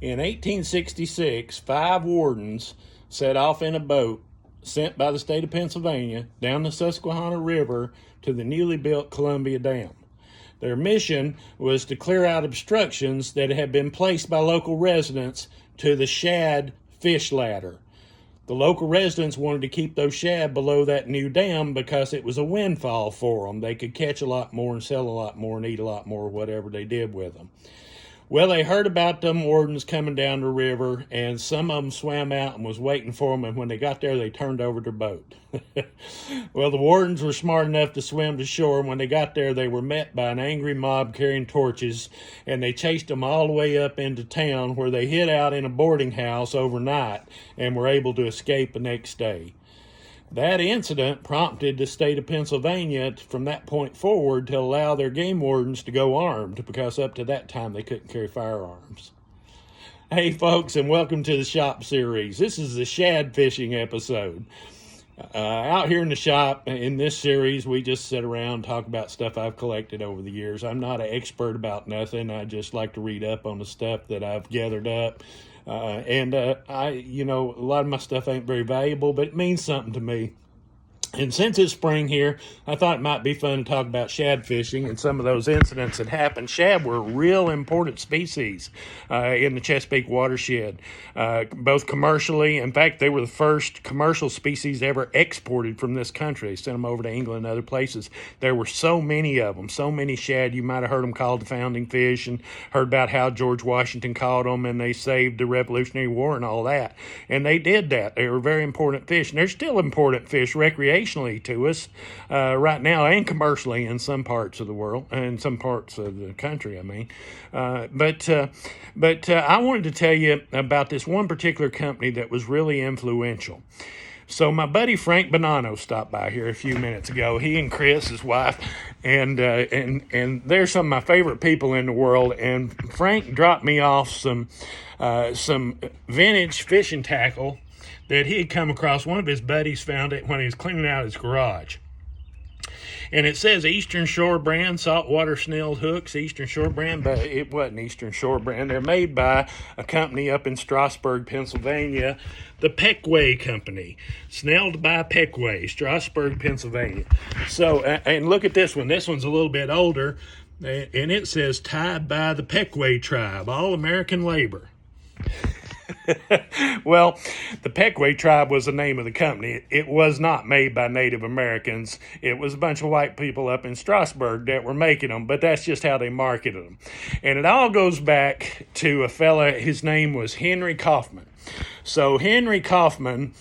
In 1866, 5 wardens set off in a boat sent by the state of Pennsylvania down the Susquehanna River to the newly built Columbia Dam. Their mission was to clear out obstructions that had been placed by local residents to the shad fish ladder. The local residents wanted to keep those shad below that new dam because it was a windfall for them. They could catch a lot more and sell a lot more and eat a lot more, whatever they did with them. Well, they heard about them wardens coming down the river, and some of them swam out and was waiting for them, and when they got there, they turned over their boat. Well, the wardens were smart enough to swim to shore, and when they got there, they were met by an angry mob carrying torches, and they chased them all the way up into town, where they hid out in a boarding house overnight and were able to escape the next day. That incident prompted the state of Pennsylvania from that point forward to allow their game wardens to go armed, because up to that time they couldn't carry firearms. Hey folks, and welcome to the shop series. This is the shad fishing episode. Out here in the shop, in this series, we just sit around and talk about stuff I've collected over the years. I'm not an expert about nothing. I just like to read up on the stuff that I've gathered up. A lot of my stuff ain't very valuable, but it means something to me. And since it's spring here, I thought it might be fun to talk about shad fishing and some of those incidents that happened. Shad were a real important species in the Chesapeake watershed, both commercially. In fact, they were the first commercial species ever exported from this country. They sent them over to England and other places. There were so many of them, so many shad. You might have heard them called the founding fish and heard about how George Washington caught them and they saved the Revolutionary War and all that. And they did that. They were very important fish. And they're still important fish recreationally to us right now, and commercially in some parts of the world and some parts of the country, I mean. But I wanted to tell you about this one particular company that was really influential. So my buddy Frank Bonanno stopped by here a few minutes ago. He and Chris, his wife, and they're some of my favorite people in the world. And Frank dropped me off some vintage fishing tackle that he had come across. One of his buddies found it when he was cleaning out his garage. And it says Eastern Shore brand, saltwater snell hooks, Eastern Shore brand, but it wasn't Eastern Shore brand. They're made by a company up in Strasburg, Pennsylvania, the Pequea company. Snelled by Pequea, Strasburg, Pennsylvania. So, and look at this one. This one's a little bit older, and it says tied by the Pequea tribe, all American labor. Well, the Pequea tribe was the name of the company. It was not made by Native Americans. It was a bunch of white people up in Strasburg that were making them, but that's just how they marketed them. And it all goes back to a fella, his name was Harry Kaufman. So Harry Kaufman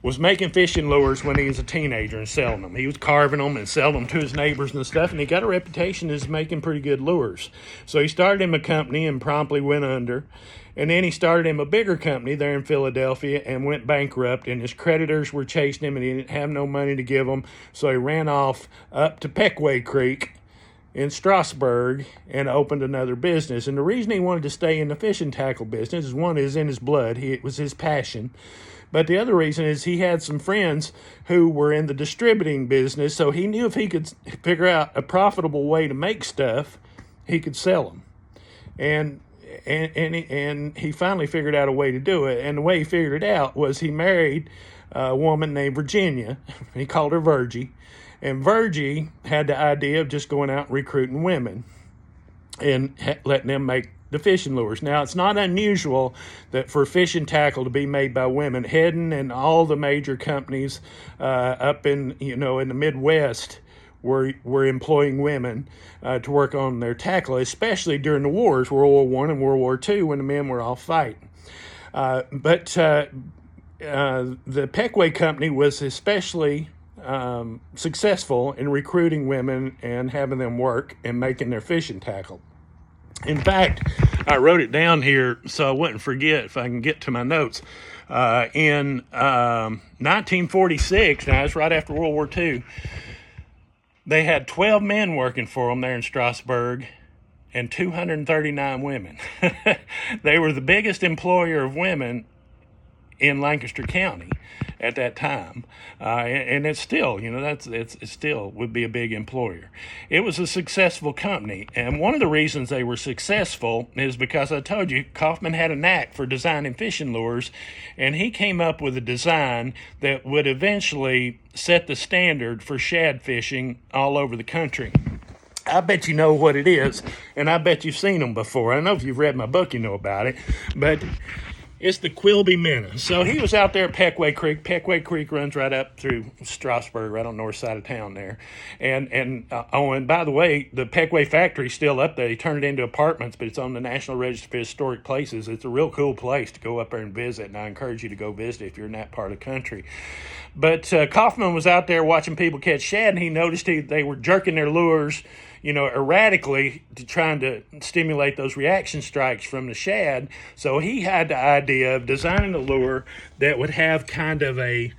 was making fishing lures when he was a teenager and selling them. He was carving them and selling them to his neighbors and stuff, and he got a reputation as making pretty good lures. So he started him a company and promptly went under. And then he started him a bigger company there in Philadelphia and went bankrupt, and his creditors were chasing him, and he didn't have no money to give them. So he ran off up to Pequea Creek in Strasburg and opened another business. And the reason he wanted to stay in the fishing tackle business is, one, is in his blood. It was his passion. But the other reason is he had some friends who were in the distributing business, so he knew if he could figure out a profitable way to make stuff, he could sell them. And he finally figured out a way to do it. And the way he figured it out was he married a woman named Virginia. He called her Virgie. And Virgie had the idea of just going out and recruiting women and letting them make the fishing lures. Now, it's not unusual that for fishing tackle to be made by women. Hedden and all the major companies up in the Midwest were employing women to work on their tackle, especially during the wars, World War I and World War II, when the men were all fighting. But the Pequea company was especially successful in recruiting women and having them work and making their fishing tackle. In fact, I wrote it down here so I wouldn't forget if I can get to my notes. In 1946, now that's right after World War II, they had 12 men working for them there in Strasburg and 239 women. They were the biggest employer of women in Lancaster County. at that time, and it's still, it still would be a big employer. It was a successful company, and one of the reasons they were successful is because I told you Kaufman had a knack for designing fishing lures, and he came up with a design that would eventually set the standard for shad fishing all over the country. I bet you know what it is, and I bet you've seen them before. I know if you've read my book, you know about it, but it's the Quilby Minnow. So he was out there at Pequea Creek. Pequea Creek runs right up through Strasburg, right on the north side of town there. And by the way, the Pequea factory's still up there. They turned it into apartments, but it's on the National Register of Historic Places. It's a real cool place to go up there and visit, and I encourage you to go visit if you're in that part of the country. But Kaufman was out there watching people catch shad, and he noticed they were jerking their lures, erratically, trying to stimulate those reaction strikes from the shad. So he had the idea of designing a lure that would have kind of a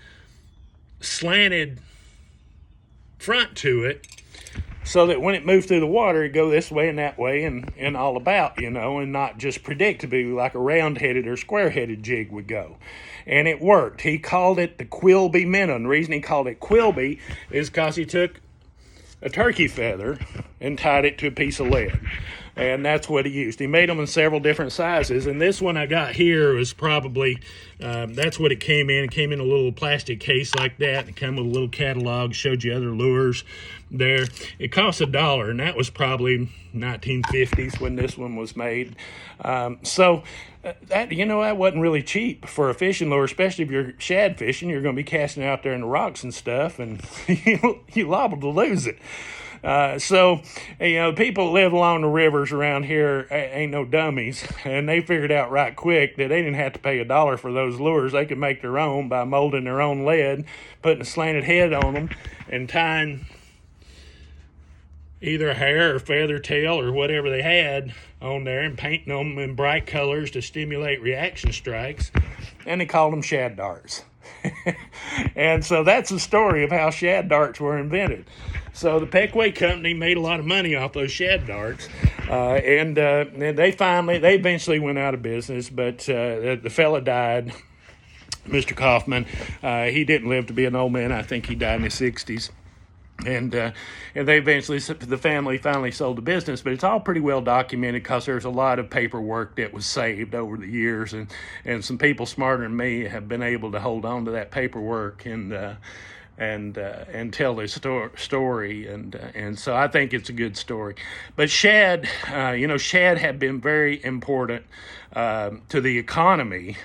slanted front to it, so that when it moved through the water, it'd go this way and that way and all about, and not just predictably like a round-headed or square-headed jig would go. And it worked. He called it the Quilby Minnow. And the reason he called it Quilby is because he took a turkey feather and tied it to a piece of lead. And that's what he used. He made them in several different sizes. And this one I got here was probably, that's what it came in. It came in a little plastic case like that. It came with a little catalog, showed you other lures there. It cost $1, and that was probably 1950s when this one was made. That wasn't really cheap for a fishing lure, especially if you're shad fishing. You're going to be casting out there in the rocks and stuff, and you're liable to lose it. People that live along the rivers around here ain't no dummies, and they figured out right quick that they didn't have to pay $1 for those lures. They could make their own by molding their own lead, putting a slanted head on them, and tying either a hair or feather tail or whatever they had on there and painting them in bright colors to stimulate reaction strikes, and they called them shad darts. And so that's the story of how shad darts were invented. So the Pequea company made a lot of money off those shad darts, and they eventually went out of business, but the fella died, Mr. Kaufman. He didn't live to be an old man. I think he died in his 60s. And the family finally sold the business, but it's all pretty well documented because there's a lot of paperwork that was saved over the years, and some people smarter than me have been able to hold on to that paperwork and tell their story, and so I think it's a good story. But shad had been very important to the economy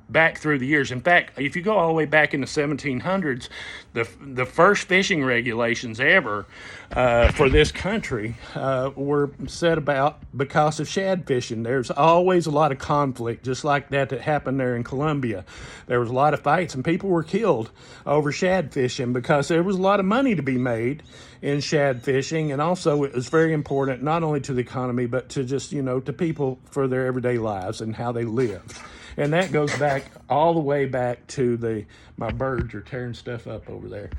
back through the years. In fact, if you go all the way back in the 1700s, the first fishing regulations ever for this country were set about because of shad fishing. There's always a lot of conflict, just like that happened there in Columbia. There was a lot of fights, and people were killed over shad fishing because there was a lot of money to be made in shad fishing, and also it was very important not only to the economy but to just to people for their everyday lives and how they lived. And that goes back all the way back to my birds are tearing stuff up over there.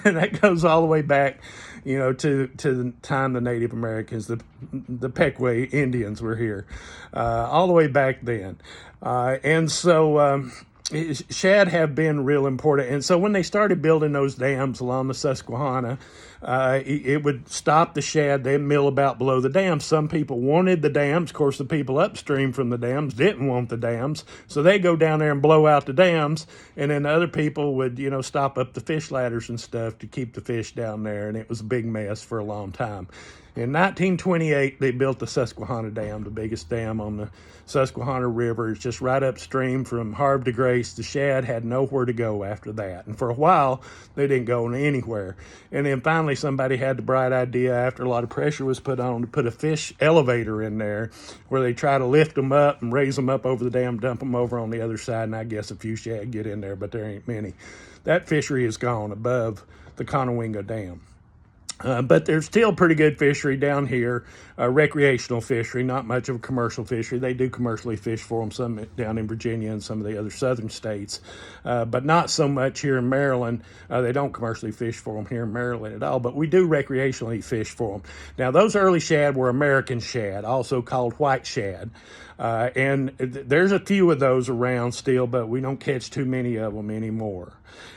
That goes all the way back, to the time the Native Americans, the Pequea Indians were here, all the way back then. Shad have been real important. And so when they started building those dams along the Susquehanna, it would stop the shad. They'd mill about below the dams. Some people wanted the dams. Of course, the people upstream from the dams didn't want the dams. So they go down there and blow out the dams. And then other people would, stop up the fish ladders and stuff to keep the fish down there. And it was a big mess for a long time. In 1928, they built the Susquehanna Dam, the biggest dam on the Susquehanna River. It's just right upstream from Harb to Grace. The shad had nowhere to go after that. And for a while, they didn't go anywhere. And then finally, somebody had the bright idea, after a lot of pressure was put on, to put a fish elevator in there where they try to lift them up and raise them up over the dam, dump them over on the other side, and I guess a few shad get in there, but there ain't many. That fishery is gone above the Conowingo Dam. But there's still pretty good fishery down here, recreational fishery, not much of a commercial fishery. They do commercially fish for them, some down in Virginia and some of the other southern states, but not so much here in Maryland. They don't commercially fish for them here in Maryland at all, but we do recreationally fish for them. Now, those early shad were American shad, also called white shad. And there's a few of those around still, but we don't catch too many of them anymore.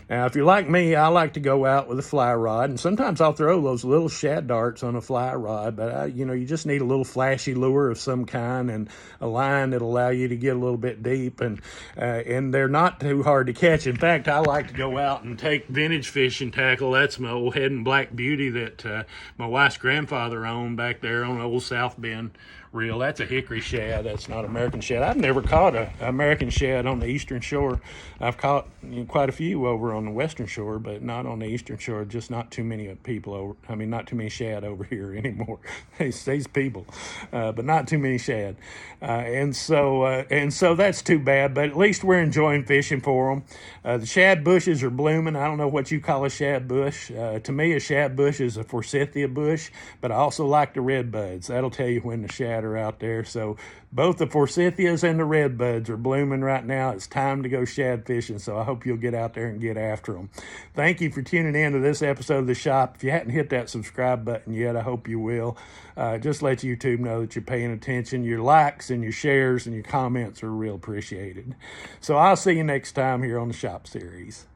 Now, if you're like me, I like to go out with a fly rod, and sometimes I'll throw those little shad darts on a fly rod, but you just need a little flashy lure of some kind and a line that'll allow you to get a little bit deep, and they're not too hard to catch. In fact, I like to go out and take vintage fishing tackle. That's my old Head and Black Beauty that my wife's grandfather owned back there on Old South Bend reel. That's a hickory shad. That's not American shad. I've never caught an American shad on the eastern shore. I've caught quite a few over on the western shore, but not on the eastern shore. Just not too many people over. I mean, not too many shad over here anymore. These people, but not too many shad, and so that's too bad. But at least we're enjoying fishing for them. The shad bushes are blooming. I don't know what you call a shad bush. To me, a shad bush is a forsythia bush, but I also like the red buds. That'll tell you when the shad are out there. So both the forsythias and the red buds are blooming right now. It's time to go shad fishing, so I hope you'll get out there and get after them. Thank you for tuning in to this episode of The Shop. If you hadn't hit that subscribe button yet, I hope you will. Just let YouTube know that you're paying attention. Your likes and your shares and your comments are real appreciated. So I'll see you next time here on The Shop Series.